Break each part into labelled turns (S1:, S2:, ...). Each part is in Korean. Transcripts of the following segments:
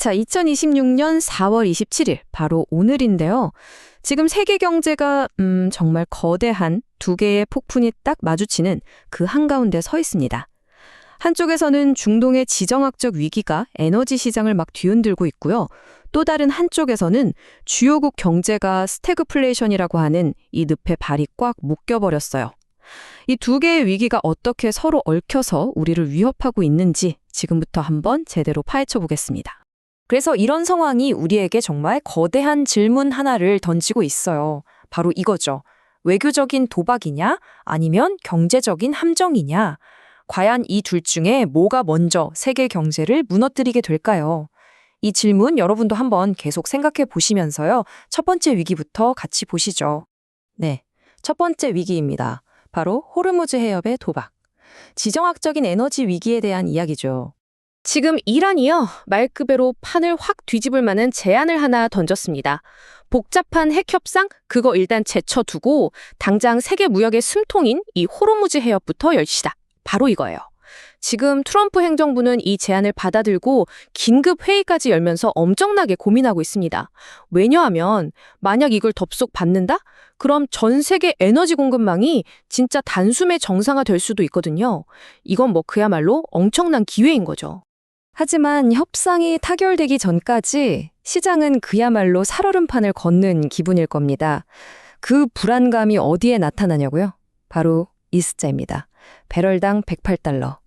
S1: 자, 2026년 4월 27일, 바로 오늘인데요. 지금 세계 경제가 정말 거대한 두 개의 폭풍이 딱 마주치는 그 한가운데 서 있습니다. 한쪽에서는 중동의 지정학적 위기가 에너지 시장을 막 뒤흔들고 있고요. 또 다른 한쪽에서는 주요국 경제가 스태그플레이션이라고 하는 이 늪에 발이 꽉 묶여버렸어요. 이 두 개의 위기가 어떻게 서로 얽혀서 우리를 위협하고 있는지 지금부터 한번 제대로 파헤쳐 보겠습니다.
S2: 그래서 이런 상황이 우리에게 정말 거대한 질문 하나를 던지고 있어요. 바로 이거죠. 외교적인 도박이냐? 아니면 경제적인 함정이냐? 과연 이 둘 중에 뭐가 먼저 세계 경제를 무너뜨리게 될까요? 이 질문 여러분도 한번 계속 생각해 보시면서요. 첫 번째 위기부터 같이 보시죠. 네, 첫 번째 위기입니다. 바로 호르무즈 해협의 도박. 지정학적인 에너지 위기에 대한 이야기죠.
S3: 지금 이란이요, 말 그대로 판을 확 뒤집을 만한 제안을 하나 던졌습니다. 복잡한 핵 협상, 그거 일단 제쳐두고 당장 세계 무역의 숨통인 이 호르무즈 해협부터 열시다. 바로 이거예요. 지금 트럼프 행정부는 이 제안을 받아들고 긴급 회의까지 열면서 엄청나게 고민하고 있습니다. 왜냐하면 만약 이걸 덥석 받는다? 그럼 전 세계 에너지 공급망이 진짜 단숨에 정상화될 수도 있거든요. 이건 뭐 그야말로 엄청난 기회인 거죠.
S2: 하지만 협상이 타결되기 전까지 시장은 그야말로 살얼음판을 걷는 기분일 겁니다. 그 불안감이 어디에 나타나냐고요? 바로 이 숫자입니다. 배럴당 108달러.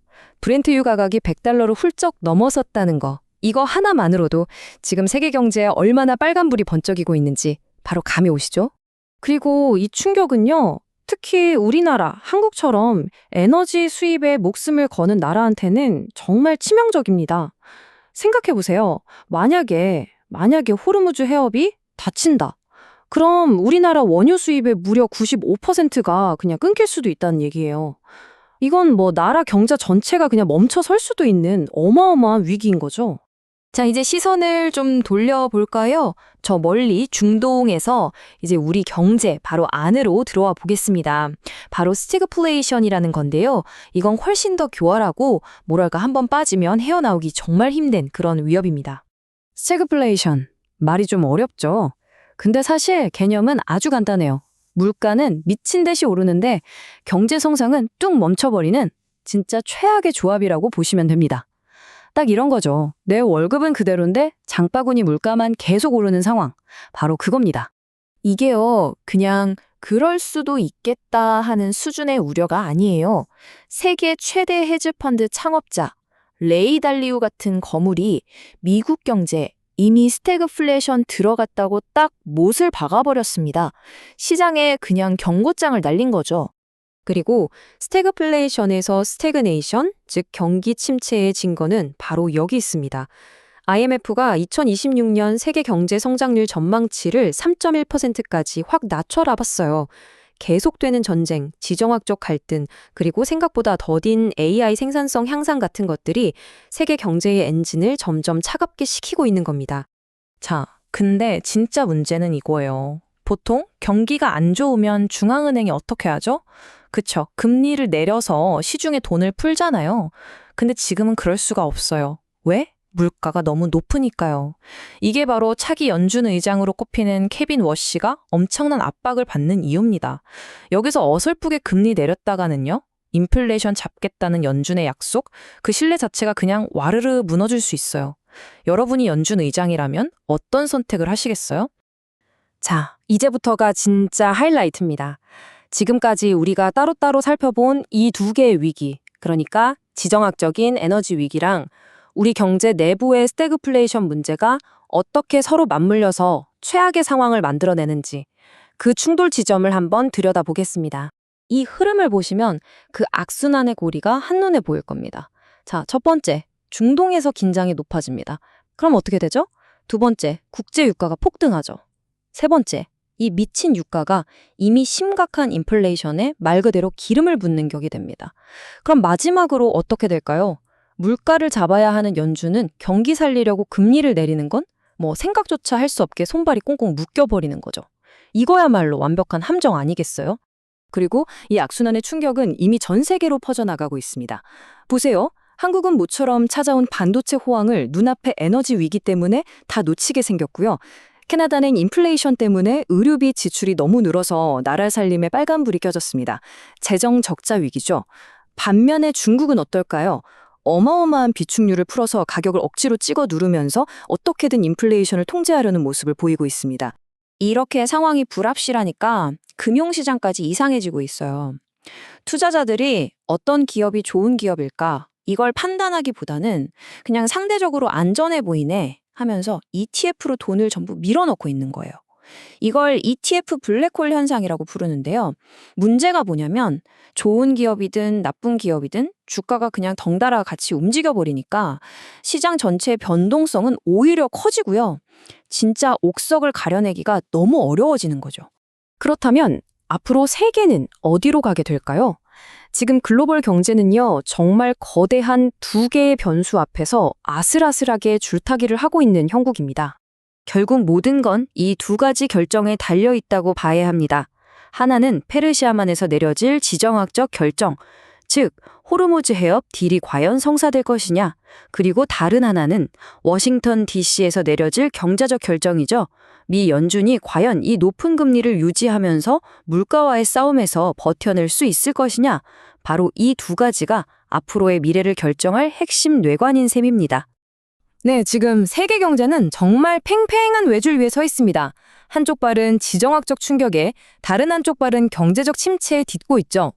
S2: 브렌트유 가격이 100달러로 훌쩍 넘어섰다는 거. 이거 하나만으로도 지금 세계 경제에 얼마나 빨간불이 번쩍이고 있는지 바로 감이 오시죠? 그리고 이 충격은요. 특히 우리나라, 한국처럼 에너지 수입에 목숨을 거는 나라한테는 정말 치명적입니다. 생각해보세요. 만약에 호르무즈 해협이 닫힌다. 그럼 우리나라 원유 수입의 무려 95%가 그냥 끊길 수도 있다는 얘기예요. 이건 뭐 나라 경제 전체가 그냥 멈춰 설 수도 있는 어마어마한 위기인 거죠.
S1: 자, 이제 시선을 좀 돌려볼까요? 저 멀리 중동에서 이제 우리 경제 바로 안으로 들어와 보겠습니다. 바로 스태그플레이션이라는 건데요. 이건 훨씬 더 교활하고 뭐랄까 한번 빠지면 헤어나오기 정말 힘든 그런 위협입니다.
S2: 스태그플레이션. 말이 좀 어렵죠? 근데 사실 개념은 아주 간단해요. 물가는 미친 듯이 오르는데 경제 성장은 뚝 멈춰버리는 진짜 최악의 조합이라고 보시면 됩니다. 딱 이런 거죠. 내 월급은 그대로인데 장바구니 물가만 계속 오르는 상황. 바로 그겁니다.
S4: 이게요, 그냥 그럴 수도 있겠다 하는 수준의 우려가 아니에요. 세계 최대 헤지펀드 창업자 레이 달리우 같은 거물이 미국 경제 이미 스태그플레이션 들어갔다고 딱 못을 박아버렸습니다. 시장에 그냥 경고장을 날린 거죠.
S1: 그리고 스태그플레이션에서 스태그네이션, 즉 경기 침체의 증거는 바로 여기 있습니다. IMF가 2026년 세계 경제 성장률 전망치를 3.1%까지 확 낮춰놔봤어요. 계속되는 전쟁, 지정학적 갈등, 그리고 생각보다 더딘 AI 생산성 향상 같은 것들이 세계 경제의 엔진을 점점 차갑게 식히고 있는 겁니다.
S2: 자, 근데 진짜 문제는 이거예요. 보통 경기가 안 좋으면 중앙은행이 어떻게 하죠? 그쵸. 금리를 내려서 시중에 돈을 풀잖아요. 근데 지금은 그럴 수가 없어요. 왜? 물가가 너무 높으니까요. 이게 바로 차기 연준 의장으로 꼽히는 케빈 워시가 엄청난 압박을 받는 이유입니다. 여기서 어설프게 금리 내렸다가는요. 인플레이션 잡겠다는 연준의 약속, 그 신뢰 자체가 그냥 와르르 무너질 수 있어요. 여러분이 연준 의장이라면 어떤 선택을 하시겠어요?
S1: 자, 이제부터가 진짜 하이라이트입니다. 지금까지 우리가 따로따로 살펴본 이 두 개의 위기, 그러니까 지정학적인 에너지 위기랑 우리 경제 내부의 스태그플레이션 문제가 어떻게 서로 맞물려서 최악의 상황을 만들어내는지 그 충돌 지점을 한번 들여다보겠습니다. 이 흐름을 보시면 그 악순환의 고리가 한눈에 보일 겁니다. 자, 첫 번째, 중동에서 긴장이 높아집니다. 그럼 어떻게 되죠? 두 번째, 국제 유가가 폭등하죠. 세 번째, 이 미친 유가가 이미 심각한 인플레이션에 말 그대로 기름을 붓는 격이 됩니다. 그럼 마지막으로 어떻게 될까요? 물가를 잡아야 하는 연준은 경기 살리려고 금리를 내리는 건 뭐 생각조차 할 수 없게 손발이 꽁꽁 묶여버리는 거죠. 이거야말로 완벽한 함정 아니겠어요? 그리고 이 악순환의 충격은 이미 전 세계로 퍼져나가고 있습니다. 보세요.
S2: 한국은 모처럼 찾아온 반도체 호황을 눈앞의 에너지 위기 때문에 다 놓치게 생겼고요. 캐나다는 인플레이션 때문에 의료비 지출이 너무 늘어서 나라 살림에 빨간불이 켜졌습니다. 재정 적자 위기죠. 반면에 중국은 어떨까요? 어마어마한 비축률을 풀어서 가격을 억지로 찍어 누르면서 어떻게든 인플레이션을 통제하려는 모습을 보이고 있습니다.
S4: 이렇게 상황이 불합실하니까 금융시장까지 이상해지고 있어요. 투자자들이 어떤 기업이 좋은 기업일까? 이걸 판단하기보다는 그냥 상대적으로 안전해 보이네 하면서 ETF로 돈을 전부 밀어넣고 있는 거예요. 이걸 ETF 블랙홀 현상이라고 부르는데요. 문제가 뭐냐면 좋은 기업이든 나쁜 기업이든 주가가 그냥 덩달아 같이 움직여버리니까 시장 전체의 변동성은 오히려 커지고요. 진짜 옥석을 가려내기가 너무 어려워지는 거죠.
S3: 그렇다면 앞으로 세계는 어디로 가게 될까요? 지금 글로벌 경제는요, 정말 거대한 두 개의 변수 앞에서 아슬아슬하게 줄타기를 하고 있는 형국입니다.
S1: 결국 모든 건 이 두 가지 결정에 달려 있다고 봐야 합니다. 하나는 페르시아만에서 내려질 지정학적 결정, 즉 호르무즈 해협 딜이 과연 성사될 것이냐, 그리고 다른 하나는 워싱턴 DC에서 내려질 경제적 결정이죠. 미 연준이 과연 이 높은 금리를 유지하면서 물가와의 싸움에서 버텨낼 수 있을 것이냐, 바로 이 두 가지가 앞으로의 미래를 결정할 핵심 뇌관인 셈입니다.
S2: 네, 지금 세계 경제는 정말 팽팽한 외줄 위에 서 있습니다. 한쪽 발은 지정학적 충격에 다른 한쪽 발은 경제적 침체에 딛고 있죠.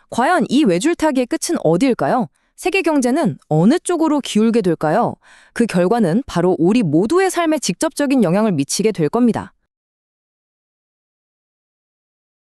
S2: 과연 이 외줄타기의 끝은 어디일까요? 세계 경제는 어느 쪽으로 기울게 될까요? 그 결과는 바로 우리 모두의 삶에 직접적인 영향을 미치게 될 겁니다.